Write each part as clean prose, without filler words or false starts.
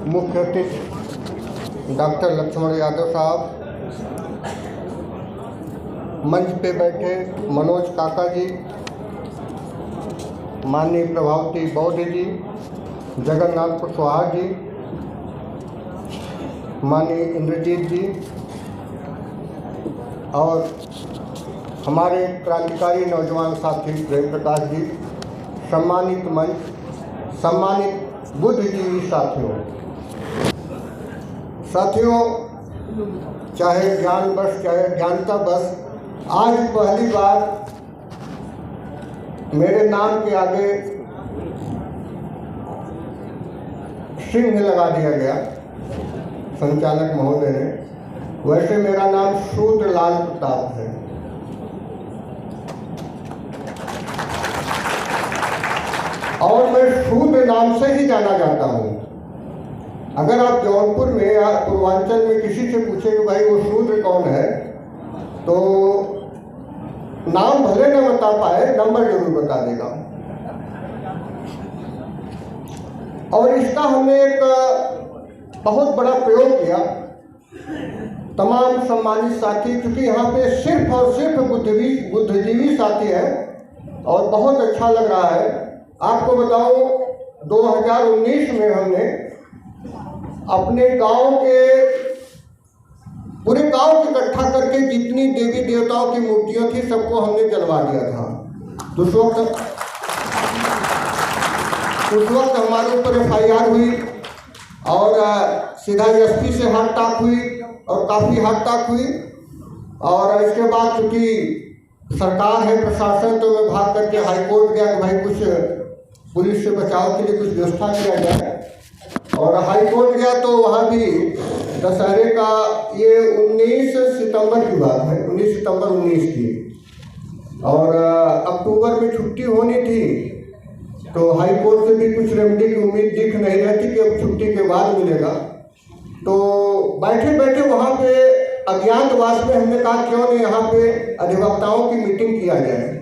मुख्य अतिथि डॉक्टर लक्ष्मण यादव साहब, मंच पे बैठे मनोज काका जी, माननीय प्रभावती बौद्ध जी, जगन्नाथ कुशवाहा जी, माननीय इंद्रजीत जी और हमारे क्रांतिकारी नौजवान साथी प्रेम प्रकाश जी, सम्मानित मंच, सम्मानित बुद्धिजीवी साथियों, चाहे ज्ञान बस चाहे ज्ञानता बस, आज पहली बार मेरे नाम के आगे सिंह लगा दिया गया संचालक महोदय ने। वैसे मेरा नाम शूद्रलाल प्रताप है। और मैं शूद्र नाम से ही जाना जाता हूँ। अगर आप जौनपुर में या पूर्वांचल में किसी से पूछे कि भाई वो शूद्र कौन है, तो नाम भले न बता पाए, नंबर जरूर बता देगा। और इसका हमने एक बहुत बड़ा प्रयोग किया। तमाम सम्मानित साथी, क्योंकि यहाँ पे सिर्फ और सिर्फ बुद्धिजीवी साथी हैं और बहुत अच्छा लग रहा है। आपको बताऊं, 2019 में हमने अपने गांव के पूरे गांव को इकट्ठा करके जितनी देवी देवताओं की मूर्तियां थी सबको हमने जलवा दिया था। उस वक्त हमारे ऊपर FIR हुई और सीधा SP से हाथ टाक हुई और काफ़ी हाथ टाक हुई। और इसके बाद चूँकि सरकार है, प्रशासन, तो मैं भाग करके हाईकोर्ट गया कि भाई कुछ पुलिस से बचाव के लिए कुछ व्यवस्था किया जाए। और हाईकोर्ट गया तो वहाँ भी दशहरे का, ये 19 सितंबर की बात है, 19 सितंबर 19 की, और अक्टूबर में छुट्टी होनी थी। तो हाई कोर्ट से भी कुछ रेमेडी की उम्मीद दिख नहीं रही थी कि अब छुट्टी के बाद मिलेगा। तो बैठे बैठे वहाँ पे अज्ञातवास में हमने कहा क्यों नहीं यहाँ पे अधिवक्ताओं की मीटिंग किया जाए।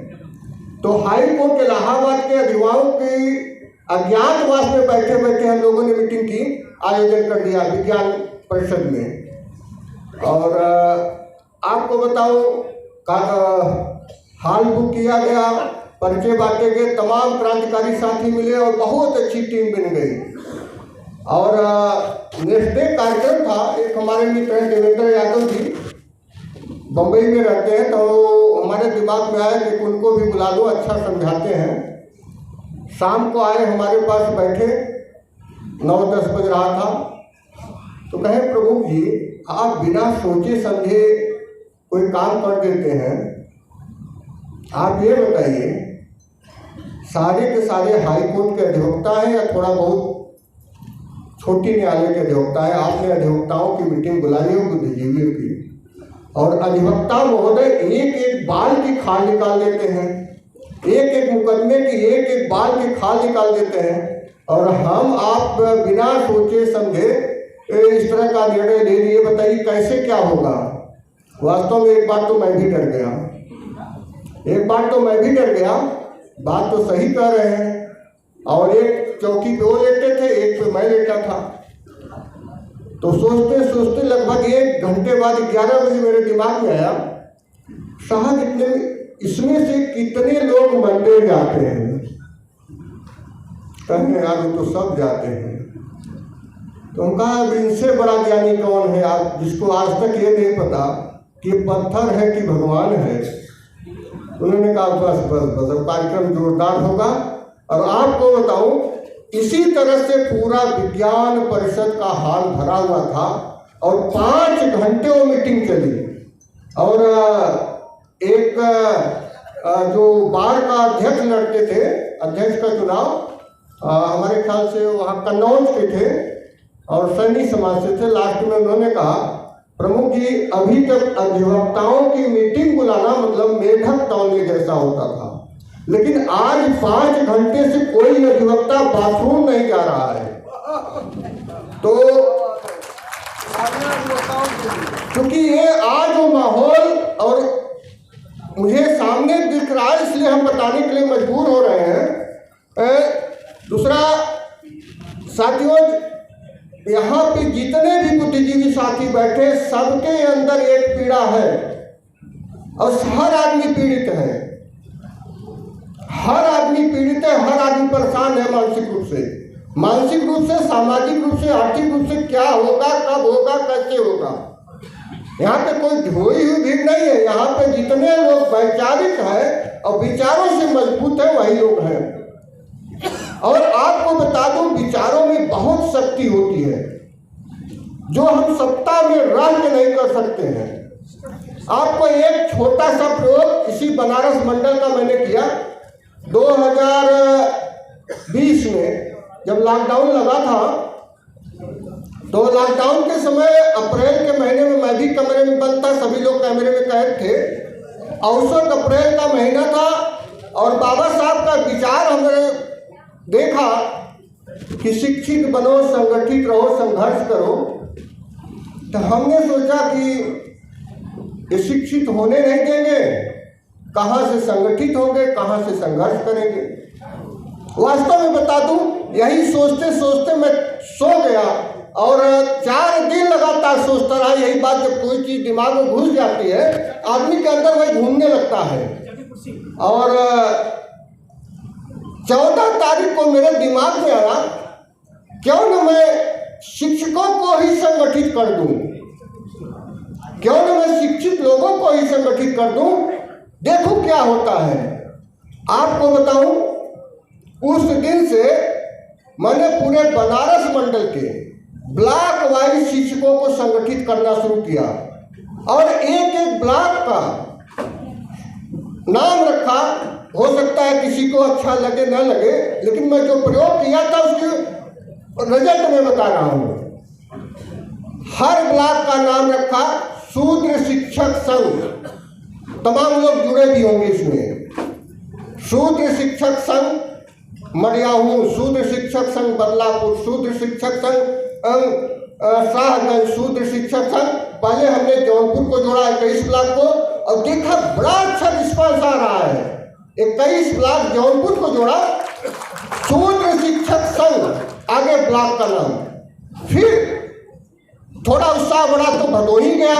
तो हाई कोर्ट इलाहाबाद के अधिवक्ताओं की अज्ञातवास में बैठे बैठे हम लोगों ने मीटिंग की, आयोजन कर दिया विज्ञान परिषद में। और आपको बताओ, हॉल बुक किया गया, पर्चे बांटे गए, तमाम क्रांतिकारी साथी मिले और बहुत अच्छी टीम बन गई। और नेक्स्ट डे कार्यक्रम था। एक हमारे मित्र हैं देवेंद्र यादव जी, बम्बई में रहते हैं, तो हमारे दिमाग में आया कि उनको भी बुला लो, अच्छा समझाते हैं। शाम को आए, हमारे पास बैठे, 9-10 बज रहा था। तो कहे प्रभु जी, आप बिना सोचे समझे कोई काम कर देते हैं। आप ये बताइए, सारे के सारे हाई कोर्ट के अधिवक्ता हैं या थोड़ा बहुत छोटी न्यायालय के अधिवक्ता है? आपने अधिवक्ताओं की मीटिंग बुलाई है बुद्धिजीवियों की, और अधिवक्ता महोदय एक एक बाल की खाल निकाल देते हैं, एक एक मुकदमे की एक एक बाल की खाल निकाल देते हैं। और हम आप बिना सोचे समझे इस तरह का निर्णय ले लिए। बताइए कैसे क्या होगा? वास्तव में एक बार तो मैं भी डर गया, बात तो सही कह रहे हैं। और एक चौकी पे वो लेटे थे, एक पे मैं लेटा था। तो सोचते सोचते लगभग 1 घंटे बाद 11 बजे मेरे दिमाग में आया, साहब इसमें से कितने लोग मंदिर जाते हैं? कहने यार तो सब जाते हैं। तो हम कहा इनसे बड़ा ज्ञानी कौन है आप, जिसको आज तक ये नहीं पता कि पत्थर है कि भगवान है? उन्होंने कहा बस कार्यक्रम जोरदार होगा। और आपको बताऊं, इसी तरह से पूरा विज्ञान परिषद का हाल भरा हुआ था और 5 घंटे वो मीटिंग चली। और एक जो बार का अध्यक्ष लड़ते थे, अध्यक्ष का चुनाव हमारे ख्याल से वहाँ कन्नौज के थे और सैनी समाज से थे। लास्ट में उन्होंने कहा, प्रमुख जी, अभी तक अधिवक्ताओं की मीटिंग बुलाना मतलब मेढक तौलने जैसा होता था, लेकिन आज 5 घंटे से कोई अधिवक्ता बाथरूम नहीं जा रहा है। तो क्योंकि ये आज वो माहौल और मुझे सामने दिख रहा है, इसलिए हम बताने के लिए मजबूर हो रहे हैं। दूसरा साथियों, यहाँ पे जितने भी बुद्धिजीवी साथी बैठे सबके अंदर एक पीड़ा है और हर आदमी पीड़ित है, हर आदमी पीड़ित है, हर आदमी परेशान है मानसिक रूप से, सामाजिक रूप से, आर्थिक रूप से। क्या होगा, कब होगा, कैसे होगा। यहाँ पे कोई ढोई हुई भीड़ नहीं है। यहाँ पे जितने लोग वैचारिक हैं और विचारों से मजबूत है वही लोग हैं। और आपको बता दूं, विचारों में बहुत शक्ति होती है जो हम सत्ता में रह के नहीं कर सकते हैं। आपको एक छोटा सा प्रयोग इसी बनारस मंडल का मैंने किया 2020 में, जब लॉकडाउन लगा था। तो लॉकडाउन के समय अप्रैल के महीने में मैं भी कमरे में बंद था, सभी लोग कैमरे में कैद थे। औसत अप्रैल का महीना था और बाबा साहब का विचार हमने देखा कि शिक्षित बनो, संगठित रहो, संघर्ष करो। तो हमने सोचा कि ये शिक्षित होने नहीं देंगे, कहाँ से संगठित होंगे, कहाँ से संघर्ष करेंगे। वास्तव में बता दूं, यही सोचते सोचते मैं सो गया और 4 दिन लगातार सोचता रहा। यही बात, जब कोई चीज़ दिमाग में घुस जाती है आदमी के अंदर वही घूमने लगता है। और 14 तारीख को मेरे दिमाग में आया, क्यों न मैं शिक्षकों को ही संगठित कर दूं, क्यों न मैं शिक्षित लोगों को ही संगठित कर दूं, देखो क्या होता है। आपको बताऊं, उस दिन से मैंने पूरे बनारस मंडल के ब्लॉक वाइज शिक्षकों को संगठित करना शुरू किया और एक एक ब्लॉक का नाम रखा। हो सकता है किसी को अच्छा लगे ना लगे, लेकिन मैं जो प्रयोग किया था उसके रिजल्ट में बता रहा हूँ। हर ब्लॉक का नाम रखा शूद्र शिक्षक संघ, तमाम लोग जुड़े भी होंगे इसमें। शूद्र शिक्षक संघ मड़ियाहू, शूद्र शिक्षक संघ बदलापुर, शूद्र शिक्षक संघ शाहगंज, शूद्र शिक्षक संघ। पहले हमने जौनपुर को जोड़ा 21 ब्लॉक को और देखा बड़ा अच्छा रिस्पॉन्स आ रहा है। 21 ब्लॉक जौनपुर को जोड़ा, शूद्र शिक्षक संघ आगे ब्लॉक का नाम। फिर थोड़ा उत्साह बढ़ा तो भदोही गया,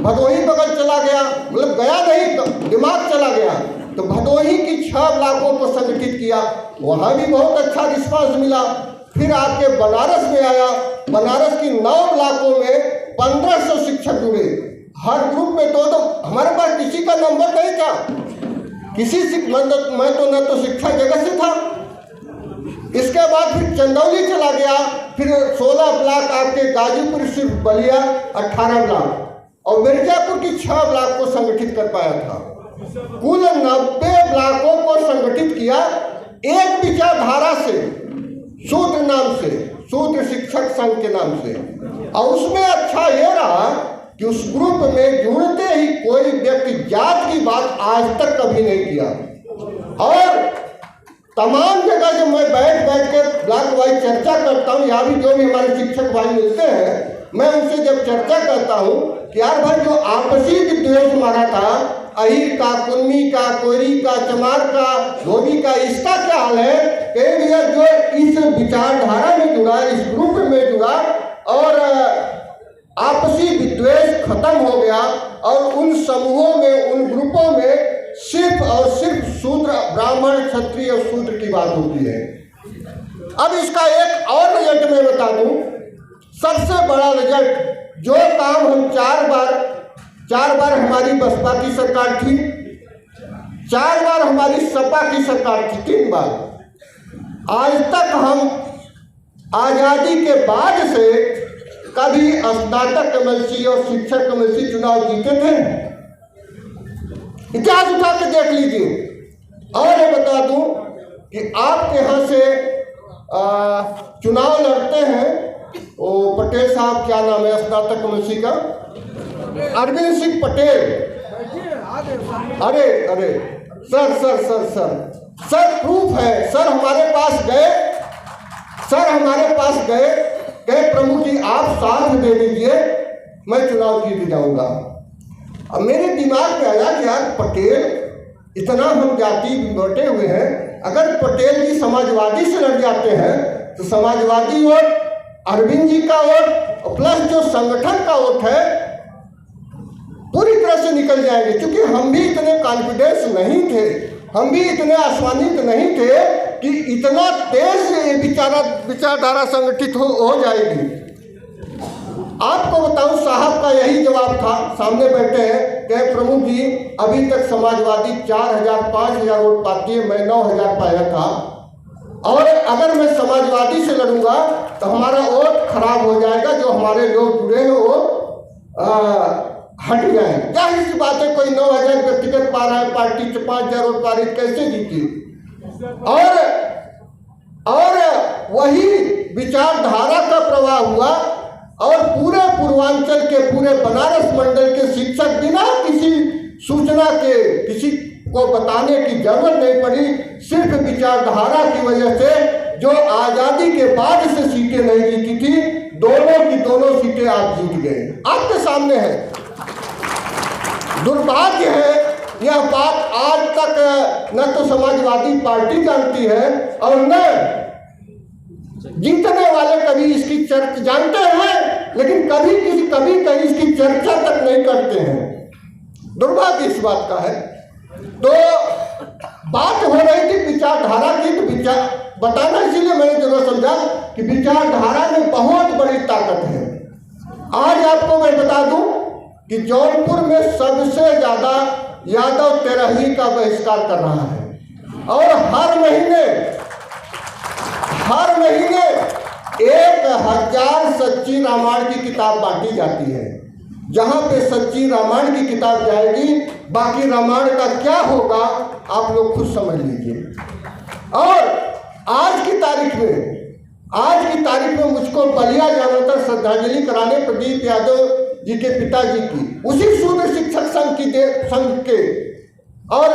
भदोही बगल चला गया, मतलब गया नहीं, दिमाग चला गया। तो भदोही की 6 ब्लॉकों को संगठित किया, वहाँ भी बहुत अच्छा रिस्पांस मिला। फिर आपके बनारस में आया, बनारस की 9 ब्लॉकों में 1500 शिक्षक जुड़े। हर ग्रुप में 2-2। हमारे पास किसी का नंबर नहीं था, किसी मैं तो न तो शिक्षा जगत से था। इसके बाद फिर चंदौली चला गया, फिर 16 ब्लॉक आपके गाजीपुर, सिर्फ बलिया 18 ब्लॉक और मिर्जापुर की 6 ब्लॉक को संगठित कर पाया था। कुल 90 ब्लॉकों को संगठित किया एक विचारधारा से, शूद्र नाम से, शूद्र शिक्षक संघ के नाम से। और उसमें अच्छा ये रहा कि उस ग्रुप में जुड़ते ही कोई व्यक्ति जात की बात आज तक कभी नहीं किया। और तमाम जगह जब मैं बैठ के ब्लॉक वाइज चर्चा करता हूँ, यहाँ भी जो भी हमारे शिक्षक भाई मिलते हैं, मैं उनसे जब चर्चा करता हूँ कि यार भाई जो आपसी विद्वेष हमारा था, अहिर का, कुन्नी का, कोयरी का, चमार का, धोबी का, इसका क्या हाल है। कई भैया जो इस विचारधारा में जुड़ा, इस ग्रुप में जुड़ा और आपसी विद्वेष खत्म हो गया और उन समूहों में, उन ग्रुपों में सिर्फ और सिर्फ शूद्र, ब्राह्मण, क्षत्रिय और शूद्र की बात होती है। अब इसका एक और रिजल्ट मैं बता दूं, सबसे बड़ा रिजल्ट, जो काम हम 4 बार हमारी बसपा की सरकार थी, 4 बार हमारी सपा की सरकार थी, 3 बार, आज तक हम आज़ादी के बाद से कभी स्नातक एमएलसी और शिक्षक एमएलसी चुनाव जीते थे? इतिहास उठा के देख लीजिए। और ये बता दूं कि आपके यहाँ से चुनाव लड़ते हैं वो पटेल साहब, क्या नाम है स्नातक एमएलसी का, अरविंद सिंह पटेल। अरे सर प्रूफ है। सर हमारे पास गए, कहे प्रभु जी आप साथ दे दीजिए, मैं चुनाव जीत जाऊंगा। अब मेरे दिमाग में आया कि यार पटेल, इतना हम जाति बटे हुए हैं, अगर पटेल जी समाजवादी से लड़ जाते हैं तो समाजवादी और अरविंद जी का वोट प्लस जो संगठन का वोट है पूरी तरह से निकल जाएंगे, क्योंकि हम भी इतने कॉन्फिडेंस नहीं थे, हम भी इतने आश्वानित नहीं थे कि इतना तेज विचारधारा संगठित हो जाएगी। आपको बताऊं, साहब का यही जवाब था, सामने बैठे हैं, कहे प्रमुख जी अभी तक समाजवादी 4000 5000 वोट पाती है, मैं 9000 पाया था, और अगर मैं समाजवादी से लड़ूंगा तो हमारा वोट खराब हो जाएगा, जो हमारे लोग जुड़े हैं वो हट जाए। क्या इसी बात है, कोई 9000 व्यक्तिगत पा रहा है, पार्टी 5000 वोट पा रही, कैसे जीती। और वही विचारधारा का प्रवाह हुआ और पूरे पूर्वांचल के, पूरे बनारस मंडल के शिक्षक बिना किसी सूचना के, किसी को बताने की जरूरत नहीं पड़ी, सिर्फ विचारधारा की वजह से जो आजादी के बाद से सीटें नहीं जीती थी, दोनों की दोनों सीटें आप जीत गए, आपके सामने है। दुर्भाग्य है यह बात आज तक न तो समाजवादी पार्टी जानती है और न जीतने वाले कभी इसकी चर्चा जानते हैं, लेकिन कभी कहीं इसकी चर्चा तक नहीं करते हैं। दुर्भाग्य इस बात का है। तो बात हो रही थी विचारधारा की, तो बताना इसीलिए मैंने जरूर समझा कि विचारधारा में बहुत बड़ी ताकत है। आज आपको मैं बता दूं कि जौनपुर में सबसे ज्यादा यादव तेरहवीं का बहिष्कार कर रहा है, और हर महीने 1000 सच्ची रामायण की किताब बांटी जाती है। जहां पे सच्ची रामायण की किताब जाएगी, बाकी रामायण का क्या होगा आप लोग खुद समझ लीजिए। और आज की तारीख में मुझको बलिया जाना था श्रद्धांजलि कराने प्रदीप यादव जी के पिताजी की, उसी शूद्र शिक्षक संघ के, और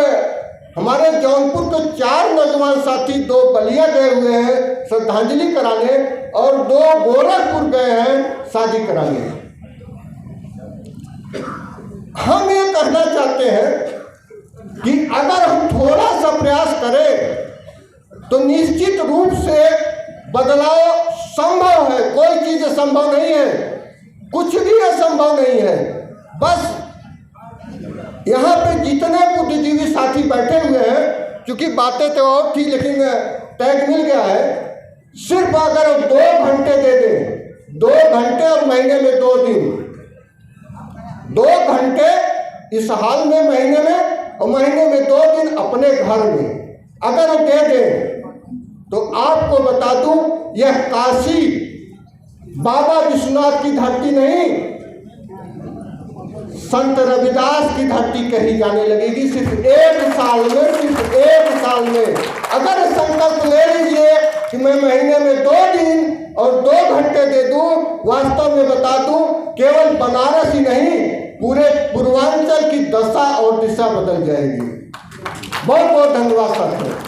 हमारे जौनपुर के 4 नौजवान साथी 2 बलिया गए हुए हैं श्रद्धांजलि कराने और 2 गोरखपुर गए हैं शादी कराने। हम ये कहना चाहते हैं कि अगर हम थोड़ा सा प्रयास करें तो निश्चित रूप से बदलाव संभव है। कोई चीज असंभव नहीं है, कुछ भी असंभव नहीं है। बस यहाँ पे जितने बुद्धिजीवी साथी बैठे हुए हैं, क्योंकि बातें तो और थी लेकिन टैग मिल गया है, सिर्फ अगर 2 घंटे दे दें, 2 घंटे और महीने में 2 दिन, 2 घंटे इस हाल में महीने में और महीने में 2 दिन अपने घर में अगर दे दें तो आपको बता दूं, यह काशी बाबा विश्वनाथ की धरती नहीं, संत रविदास की धरती कही जाने लगेगी। सिर्फ 1 साल में अगर संकल्प ले लीजिए कि मैं महीने में 2 दिन और 2 घंटे दे दूं, वास्तव में बता दूं केवल बनारस ही नहीं, पूरे पूर्वांचल की दशा और दिशा बदल जाएगी। बहुत बहुत धन्यवाद साथियों।